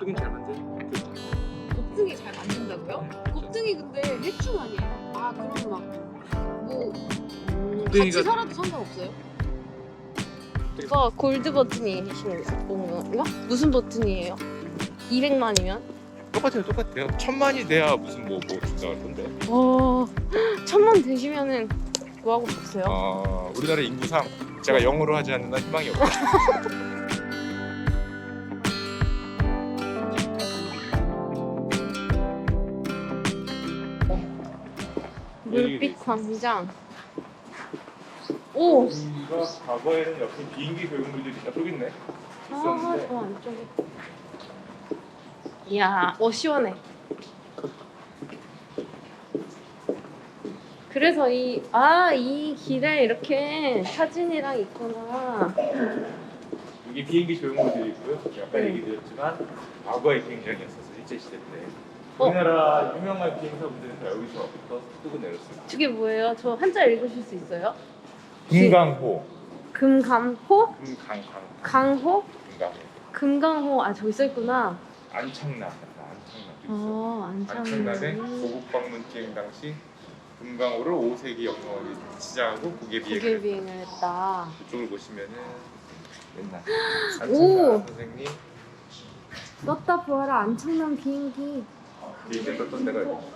곱등이 잘 만든. 곱등이 잘 만든다고요? 곱등이 근데 해충 아니에요? 아 그럼 막뭐 같이 살아도 상관없어요? 이거 골드 버튼이신 건가? 무슨 버튼이에요? 200만이면? 똑같아요. 1000만이 돼야 무슨 뭐 준다 그러던데. 1000만 되시면은 뭐하고 싶으세요? 우리나라 인구상 제가 영어로 하지 않는 한 희망이 없다. 물빛 광장. 오! 여기가 과거에는 역시 비행기 교육물들이 저기 있네. 있었는데. 저 안쪽에. 이야, 시원해. 그래서 이 길에 이렇게 사진이랑 있구나. 이게 비행기 조형물들이 있고요. 아까 얘기 드렸지만 과거의 비행장이었어서 일제시대 때. 우리나라 유명한 비행사분들은 다 여기서부터 뜨고 내렸습니다. 저게 뭐예요? 저 한자 읽으실 수 있어요? 금강호. 금감호? 강호. 강호? 금강호. 저기 써있구나. 안창남. 안창남에 안창남의 고국 방문 비행 당시 금강호를 5세기 영역을 시작하고 국외 비행을 했다. 이쪽을 보시면은 옛날 오! 안창남 선생님 떴다 보아라 안창남 비행기. 비행기 떴던 데가 여기.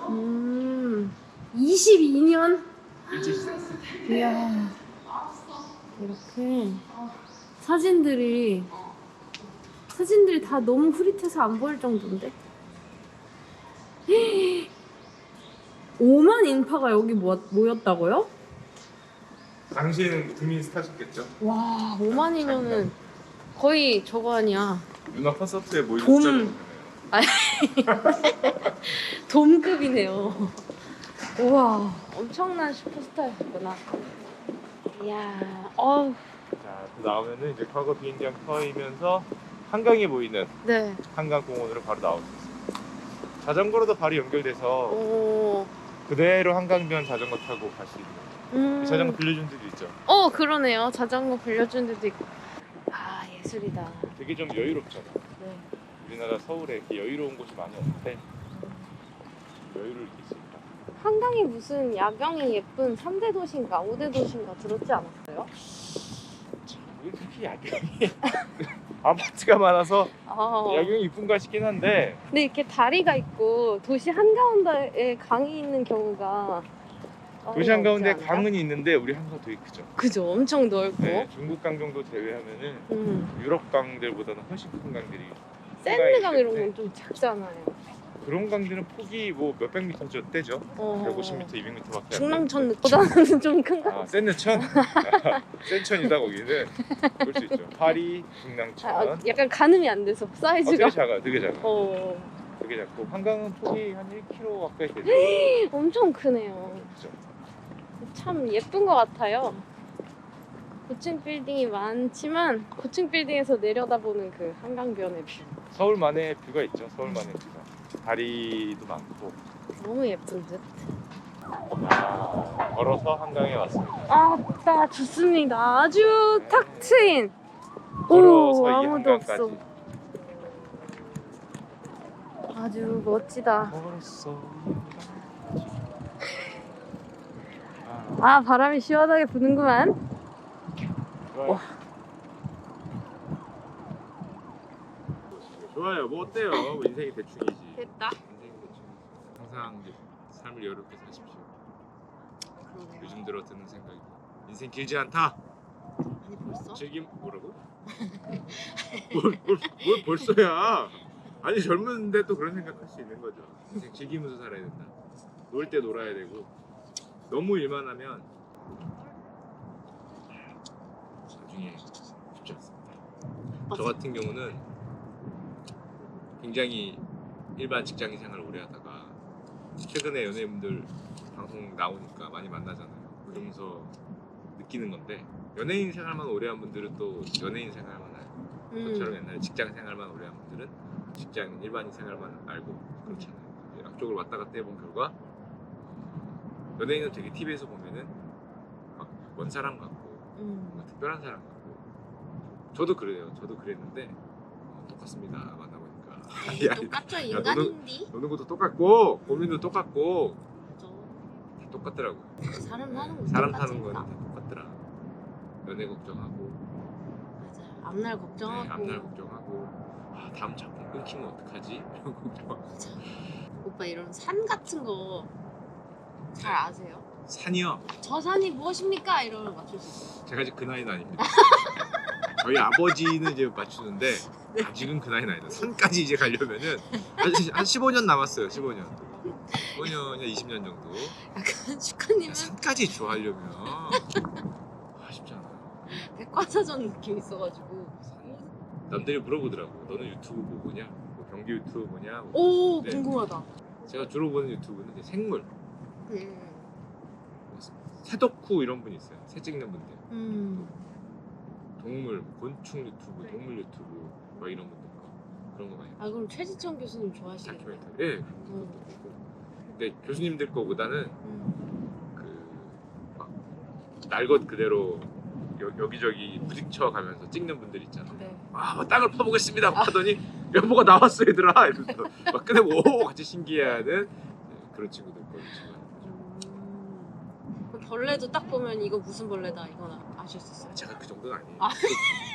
22년? 일제시대. 이야. 이렇게 사진들이 다 너무 흐릿해서 안 보일 정도인데? 5만 인파가 여기 모였다고요? 당시에는 국민 스타셨겠죠? 와, 5만이면은 거의 저거 아니야. 누나 콘서트에 모인 돔. 숫자는 돔급이네요. 우와, 엄청난 슈퍼스타였구나. 이야, 자, 또 나오면은 이제 과거 비행장 터이면서 한강에 보이는 네. 한강공원으로 바로 나올 수 있습니다. 자전거로도 바로 연결돼서 오, 그대로 한강변 자전거 타고 갈 수 있는. 자전거 빌려준 데도 있죠. 그러네요. 자전거 빌려준 데도 있고. 예술이다. 되게 좀 여유롭잖아. 네. 우리나라 서울에 이렇게 여유로운 곳이 많이 없는데 여유를 느끼십니다. 한강이 무슨 야경이 예쁜 3대 도시인가 5대 도시인가 들었지 않았어요? 왜 그렇게 야경이 아파트가 많아서 야경이 이쁜가 싶긴 한데. 근데 이렇게 다리가 있고 도시 한가운데에 강이 있는 경우가 도시 한가운데 없지 않나요? 강은 있는데 우리 한강 되게 크죠. 그죠, 엄청 넓고. 네, 중국 강 정도 제외하면은 유럽 강들보다는 훨씬 큰 강들이. 샌드강 이런 건 좀 작잖아요. 그런 강들은 폭이 뭐 몇백 미터죠, 떼죠. 150m, 200m밖에 안 돼. 중랑천보다는 좀 큰가? 센느천? 센천이다 거기는. 볼 수 있죠. 파리, 중랑천. 약간 가늠이 안 돼서 사이즈가. 되게 작아. 되게 작고 한강은 폭이 한 1km 가까이 되죠. 엄청 크네요. 그죠. 참 예쁜 것 같아요. 고층 빌딩이 많지만 고층 빌딩에서 내려다보는 그 한강변의 뷰 서울만의 뷰가 있죠. 서울만의 뷰가. 다리도 많고. 너무 예쁜 듯. 걸어서 한강에 왔습니다. 좋습니다. 아주 탁 트인. 걸어서 이 아무도 한강까지. 없어. 아주 멋지다. 걸었어. 바람이 시원하게 부는구만. 좋아요. 좋아요. 뭐 어때요? 뭐 인생이 대충이지. 됐다. 인생이 대충. 항상 이제 삶을 여유롭게 사십시오. 그러네요. 요즘 들어 드는 생각이 인생 길지 않다. 아니 벌써? 즐김 뭐라고? 뭘 벌써야? 아니 젊은데 또 그런 생각할 수 있는 거죠. 인생 즐기면서 살아야 된다. 놀 때 놀아야 되고 너무 일만 하면 나중에 쉽지 않습니다. 저 같은 경우는 굉장히 일반 직장인 생활을 오래 하다가 최근에 연예인분들 방송 나오니까 많이 만나잖아요. 그러면서 느끼는 건데 연예인 생활만 오래 한 분들은 또 연예인 생활만 알고 저처럼 옛날에 직장 생활만 오래 한 분들은 직장인 일반인 생활만 알고 그렇잖아요. 양쪽을 왔다 갔다 해본 결과 연예인은 되게 TV에서 보면은 막 먼 사람 같고 뭔가 특별한 사람 같고 저도 그래요. 저도 그랬는데 똑같습니다. 만나보니까 야, 똑같죠 야, 인간인디. 노는 것도 똑같고 고민도 똑같고 그죠. 다 똑같더라고. 사람 사는 거 사람 사는 똑같으니까. 거는 다 똑같더라. 연애 걱정하고 맞아요. 앞날 걱정하고. 앞날 걱정하고 다음 작품 끊기면 어떡하지? 이런 걱정하고. 맞아. 오빠 이런 산 같은 거 잘 아세요? 산이요? 저 산이 무엇입니까? 이러면 맞출 수 있어요. 제가 아직 그 나이는 아닙니다. 저희 아버지는 이제 맞추는데 아직은 그 나이는 아니다. 산까지 이제 가려면은 한 15년 남았어요. 15년. 15년이나 20년 정도. 약간 슈카님은 산까지 좋아하려면 쉽지 않아요. 백과사전 느낌 있어가지고. 남들이 물어보더라고. 너는 유튜브 뭐 보냐? 뭐 경기 유튜브 보냐? 뭐 오 네. 궁금하다. 제가 주로 보는 유튜브는 이제 생물, 음. 새 덕후 이런 분이 있어요. 새 찍는 분들. 음. 동물, 곤충 유튜브, 동물 유튜브 뭐 이런 분들 거 그런 거 많이 봐요. 아 그럼 최지천 교수님 좋아하시겠네요. 다큐멘터리. 예. 그것도 보고. 근데 교수님들 거보다는 그 막 날 것 그대로 여기저기 부딪혀 가면서 찍는 분들 있잖아. 네. 땅을 파보겠습니다 하더니 야 뭐가 나왔어 얘들아 이러면서 막 꺼내고 오 같이 신기해하는 그런 친구들 거를 좋아하는 거죠. 그럼 벌레도 딱 보면 이거 무슨 벌레다 이건 아실 수 있어요? 제가 그 정도는 아니에요. 아.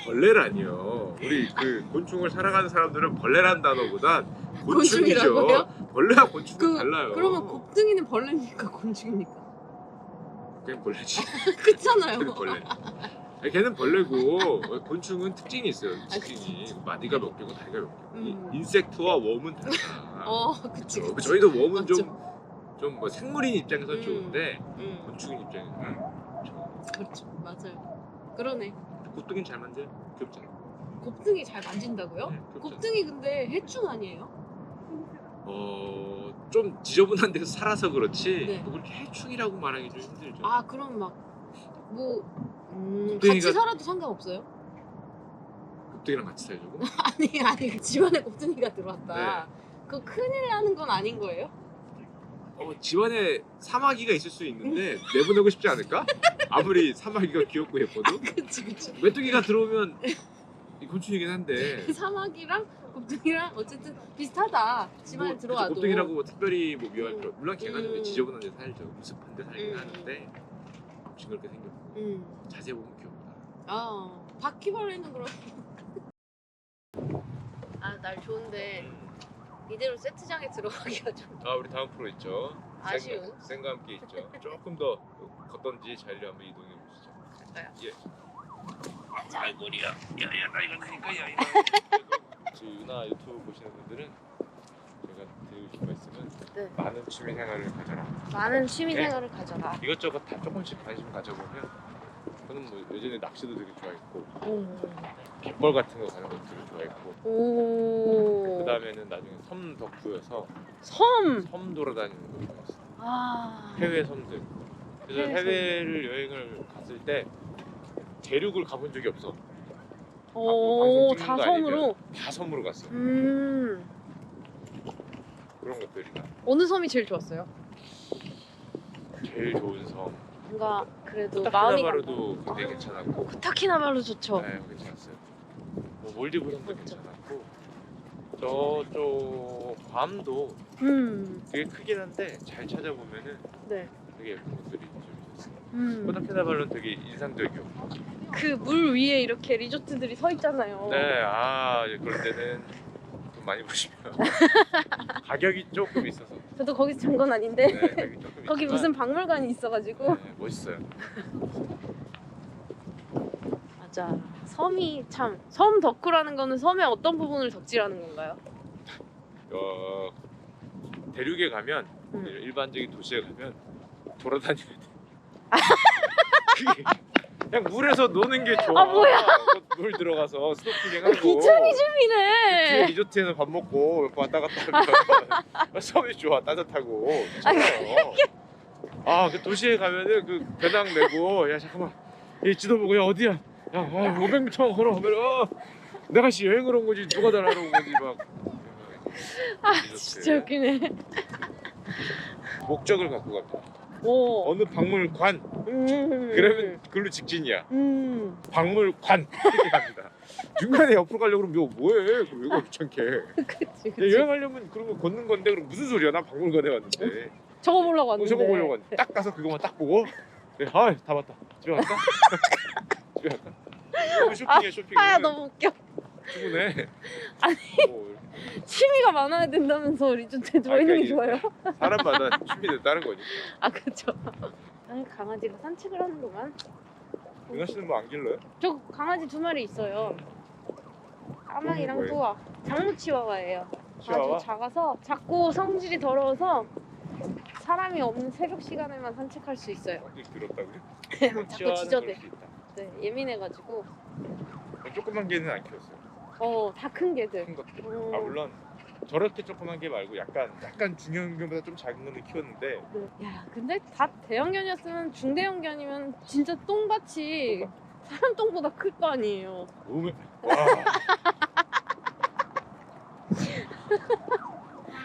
벌레라니요. 우리 그 곤충을 살아가는 사람들은 벌레란 단어보다 곤충이라고요? 곤충이죠. 벌레와 곤충은 달라요. 그러면 곱등이는 벌레입니까 곤충입니까? 그냥 벌레지. 그렇잖아요. 걔는 벌레. 아니, 걔는 벌레고 곤충은 특징이 있어요. 특징이 그치. 마디가 몇 개고 다리가 몇 개고. 음. 인섹트와 웜은 달라. 그치. 그렇죠. 저희도 웜은 맞죠. 좀 뭐 생물인 입장에서 좋은데 음. 곤충인 입장에서는 그렇죠. 맞아요. 그러네. 곱등이는 잘 만져요. 귀엽잖아. 곱등이 잘 만진다고요? 네, 귀엽잖아. 곱등이 근데 해충 아니에요? 좀 지저분한 데서 살아서 그렇지 네. 또 그렇게 해충이라고 말하기 좀 힘들죠. 아 그럼 막 뭐 곱등이가- 같이 살아도 상관없어요? 곱등이랑 같이 살려고? 아니 집안에 곱등이가 들어왔다. 네. 그거 큰일 나는 건 아닌 거예요? 집안에 사마귀가 있을 수 있는데 내보내고 싶지 않을까? 아무리 사마귀가 귀엽고 예뻐도 그치. 메뚜기가 들어오면 이 곤충이긴 한데 사마귀랑 곱등이랑 어쨌든 비슷하다. 집안에 뭐, 들어와도. 곱등이라고 뭐 특별히 뭐 미워할 필요 물론 걔가 좀 음. 지저분한 데 살죠. 우습한 데 살긴 음. 하는데 징그럽게 생겼고 자세히 보면 귀엽다. 바퀴벌레는 그럼. 날 좋은데 이대로 세트장에 들어가기가 좀 우리 다음 프로 있죠. 아쉬운. 생과 함께 있죠. 조금 더 걷던지 자리를 한번 이동해 보시죠. 갈까요? 예. 아이고리야. 야야 나 이거 크니까 야 이거. 유나 유튜브 보시는 분들은 제가 드리고 싶은 말씀은 네. 많은 취미 생활을 가져라. 많은 취미생활을 가져라. 이것저것 다 조금씩 관심 가져보면 저는 뭐 예전에 낚시도 되게 좋아했고 갯벌 같은 거 가는 것도 되게 좋아했고 오. 그 다음에는 나중에 섬 덕후여서 섬. 섬 돌아다니는 걸 좋아했어요. 아. 해외 섬들. 그래서 해외 해외를 여행을 갔을 때 대륙을 가본 적이 없어. 오, 방송 찍는 다 거 섬으로. 다 섬으로 갔어. 음. 그런 것들이나 어느 섬이 제일 좋았어요? 제일 좋은 섬. 뭔가 그래도 마음이 코타키나바루도 굉장히 괜찮았고. 코타키나발루 좋죠. 네, 괜찮았어요. 뭐 몰디브 섬도 맞죠. 괜찮았고 저쪽 괌도 되게 크긴 한데 잘 찾아보면은 네. 되게 예쁜 곳들이 좀 있었어요. 코타키나발루는 되게 인상적이었고. 그 물 위에 이렇게 리조트들이 서 있잖아요. 네, 이제 그런 데는 돈 많이 보시면 가격이 조금 있어서. 저도 거기서 잔 건 아닌데 네, 가격이 조금 거기 있지만, 무슨 박물관이 있어가지고. 네, 멋있어요. 맞아. 섬이 참 섬 덕후라는 거는 섬의 어떤 부분을 덕질하는 건가요? 대륙에 가면 음. 일반적인 도시에 가면 돌아다녀야 돼. 그게 그냥 물에서 노는 게 좋아. 뭐야? 물 들어가서 스노클링하고 뒤에 비차니즘이네. 리조트에서 밥 먹고 몇 번 왔다 갔다 하면 섬이 좋아. 따뜻하고 좋아요. 그 도시에 가면은 그 배낭 메고 야 잠깐만 이 지도 보고 야 어디야? 야 500m만 걸어가면 내가 씨 여행을 온 거지 누가 다 알아온 거지 막. 진짜 웃기네. 목적을 갖고 갑니다. 오. 어느 박물관 그러면 글로 직진이야. 박물관 이렇게 갑니다. 중간에 옆으로 가려고 그러면 뭐해? 그럼 왜 가 귀찮게? 그치 야, 그치. 여행하려면 그런 거 걷는 건데 그럼 무슨 소리야? 나 박물관에 왔는데. 저거 보려고 왔는데. 저거 보려고 왔는데 딱 가서 그거만 딱 보고 다 봤다. 집에 갈까? 집에 갈까? 너무 쇼핑해 쇼핑. 아야 너무 웃겨. 피곤해. 아니. 뭐, 취미가 많아야 된다면서 리조트에 들어 있는 게 좋아요? 사람마다 취미는 다른 거니까. 아 그쵸. 아니 강아지가 산책을 하는구만. 윤아 씨는 뭐 안 길러요? 저 강아지 2마리 있어요. 까망이랑 뭐예요? 뚜아. 장무 치와와예요. 치와와? 아주 작아서 작고 성질이 더러워서 사람이 없는 새벽 시간에만 산책할 수 있어요. 완전 길었다고요? 자꾸 치와와는 지저대. 그럴 수 있다. 네, 예민해가지고. 조그만 개는 안 키웠어요. 다 큰 개들. 큰 것들. 어. 아 물론 저렇게 조그만 개 말고 약간 중형견보다 좀 작은 거는 키웠는데 네. 야, 근데 다 대형견이었으면 중대형견이면 진짜 똥밭이 사람 똥보다 클 거 아니에요. 너무 와.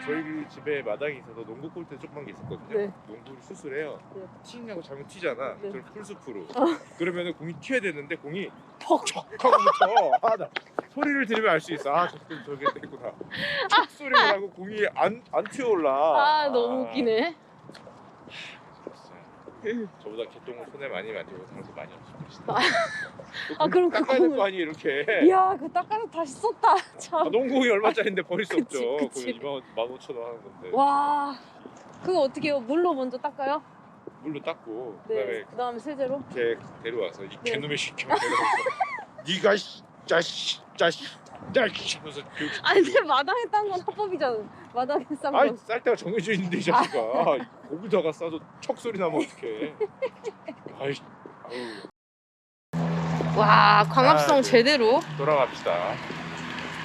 저희 집에 마당에 있어서 농구 골대 조그만 게 있었거든요. 네. 농구를 수술해요. 네. 튀냐고 잘못 튀잖아. 네. 저를 풀숲으로. 그러면은 공이 튀어야 되는데 공이 퍽! 척 하고 붙어. 나 소리를 들으면 알 수 있어. 저게 됐구나. 척 소리를 하고 공이 안 튀어올라. 아, 너무 웃기네. 진짜. 저보다 개똥을 손에 많이 만지고 사람도 많이 없을 아, 그럼 그 닦아야 될 공을- 거 아니에요 이렇게. 이야, 그 닦아서 다시 썼다. 참. 농구공이 얼마짜리인데 버릴 수 그치, 없죠. 그치. 그거 15,000원 하는 건데. 와, 그거 어떻게 해요? 물로 먼저 닦아요? 물로 닦고 네. 그다음에 세제로? 걔 데려와서 이 네. 개놈의 시켜 데려와서 네가 자식 하면서 교육 아니, 근데 마당에 딴 건 합법이잖아. 마당에 싼 건. 아이 쌀 때가 정해져 있는데 이 자식아 거기다가 싸도 척 소리 나면 어떡해. 아이 아우. 와, 광합성 아, 네. 제대로. 돌아갑시다.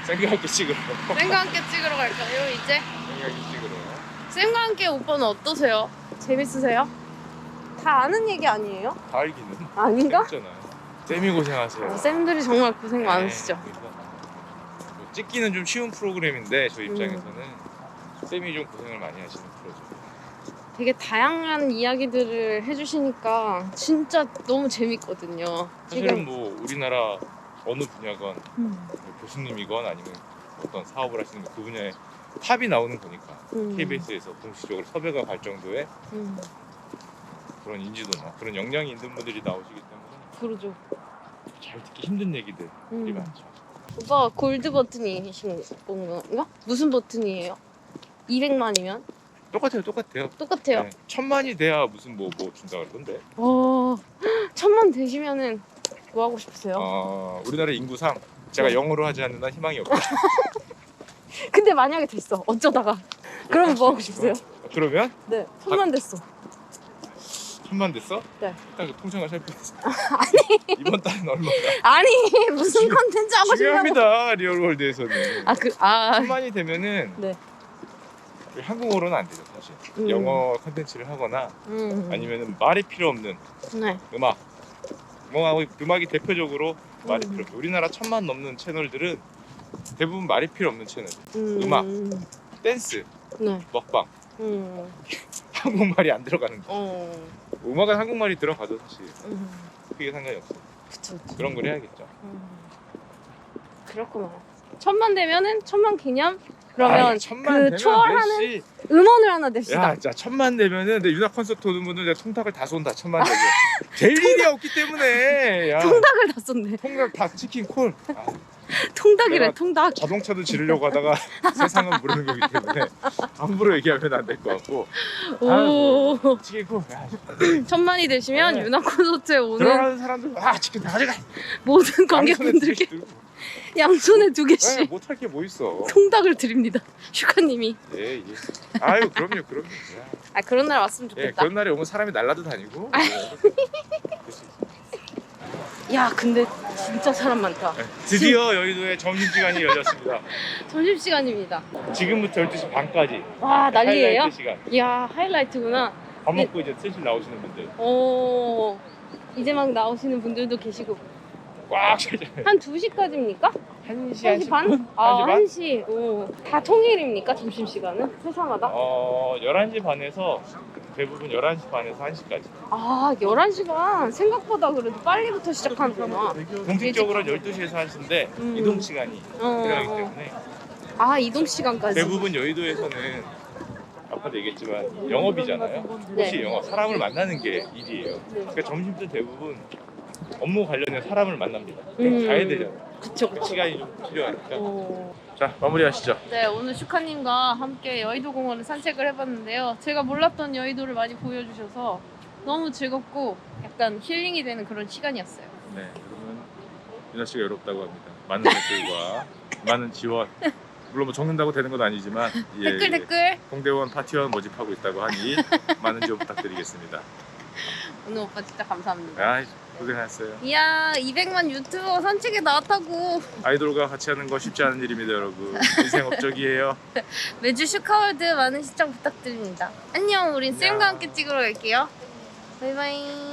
생각 있게 찍으러. 쌤과 함께 찍으러 갈까요, 이제? 생각 있게 찍으러. 쌤과 함께 오빠는 어떠세요? 재밌으세요? 다 아는 얘기 아니에요? 다 알기는 아닌가? 재밌잖아. 쌤이 고생하세요. 쌤들이 정말 고생 많으시죠? 네, 그러니까 뭐 찍기는 좀 쉬운 프로그램인데 저희 입장에서는 쌤이 좀 고생을 많이 하시는 프로죠. 되게 다양한 이야기들을 해주시니까 진짜 너무 재밌거든요. 사실은 뭐 우리나라 어느 분야건 음, 뭐 교수님이건 아니면 어떤 사업을 하시는 그 분야에 탑이 나오는 거니까 KBS에서 공식적으로 섭외가 갈 정도의 그런 인지도나 그런 역량이 있는 분들이 나오시기 때문에 그러죠. 잘 듣기 힘든 얘기들이 많죠. 오빠 골드 버튼이신 건가? 무슨 버튼이에요? 200만이면? 똑같아요. 똑같아요. 네, 1000만이 돼야 무슨 뭐 준다 그러던데. 1000만 되시면은 뭐 하고 싶으세요? 우리나라 인구상 제가 네. 영어로 하지 않는 한 희망이 없다. 근데 만약에 됐어. 어쩌다가. 그럼 뭐 하고 싶으세요? 그러면 네. 1000만 됐어. 1000만 됐어? 네. 일단 그 통장을 살펴보세요. 이번 달은 얼마나? 아니 무슨 컨텐츠 하고 싶냐고. 중요합니다. 리얼월드에서는. 1000만이 되면은 네. 한국어로는 안 되죠 사실. 영어 컨텐츠를 하거나 아니면은 말이 필요 없는 네. 음악이 대표적으로 말이 필요 없어요. 우리나라 1000만 넘는 채널들은 대부분 말이 필요 없는 채널. 음악. 댄스, 네. 먹방. 한국말이 안 들어가는 거. 음악은 한국말이 들어가도 사실 크게 상관이 없어요. 그쵸. 그런 걸 해야겠죠. 그렇구나. 1000만 되면은 1000만 기념. 그러면 1000만 그 되면 초월하는 몇 시? 음원을 하나 냅시다. 야, 자 1000만 되면은 내 윤아 콘서트 오는 분들 내가 통닭을 다 쏜다. 1000만 되면 될 일이 없기 때문에. 야, 통닭을 다 썼네. 통닭, 닭, 치킨, 콜. 통닭이래 내가 통닭. 자동차도 지르려고 하다가 세상은 모르는 거기 때문에 함부로 얘기하면 안 될 것 같고. 오. 치킨 콜. 야, 1000만이 되시면 네. 유나 콘서트에 오는 들어가는 사람들 치킨 다 가져가. 모든 관객분들께 양손에 2개씩 못할 게 뭐 있어. 통닭을 드립니다. 슈카님이. 예. 아유 그럼요. 야. 그런 날 왔으면 예, 좋겠다. 그런 날에 오면 사람이 날라도 다니고. 야 근데 진짜 사람 많다. 드디어 여의도에 점심시간이 열렸습니다. 점심시간입니다. 지금부터 12시 반까지 와 난리예요? 하이라이트 시간. 이야 하이라이트구나. 밥 먹고 이제 슬슬 나오시는 분들 이제 막 나오시는 분들도 계시고 꽉 차죠. 한 2시까지입니까? 1시 1시 반? 10분? 아, 1시 반? 1시. 오. 다 통일입니까? 점심시간은? 회사마다? 11시 반에서 대부분 11시 반에서 1시까지. 아, 11시간. 생각보다 그래도 빨리부터 시작하는구나. 공식적으로는 12시에서 1시인데 음. 이동 시간이 필요하기 때문에 아, 이동 시간까지. 대부분 여의도에서는 아까도 얘기했지만 영업이잖아요. 네. 혹시 영업, 사람을 만나는 게 일이에요. 그러니까 점심때 대부분 업무 관련된 사람을 만납니다. 그럼 가야 되잖아요. 그쵸, 그러니까 그쵸. 시간이 좀 필요하니까. 오. 자, 마무리하시죠. 네, 오늘 슈카님과 함께 여의도 공원을 산책을 해봤는데요. 제가 몰랐던 여의도를 많이 보여주셔서 너무 즐겁고 약간 힐링이 되는 그런 시간이었어요. 네, 여러분 유나 씨가 외롭다고 합니다. 많은 댓글과 많은 지원. 물론 뭐 적는다고 되는 건 아니지만 댓글. 공대원 파티원 모집하고 있다고 하니 많은 지원 부탁드리겠습니다. 오늘 오빠 진짜 감사합니다. 아, 고생하셨어요. 이야, 200만 유튜버 산책에 나왔다고. 아이돌과 같이 하는 거 쉽지 않은 일입니다, 여러분. 인생 업적이에요. 매주 슈카월드 많은 시청 부탁드립니다. 안녕, 우린 쌤과 함께 찍으러 갈게요. 바이바이.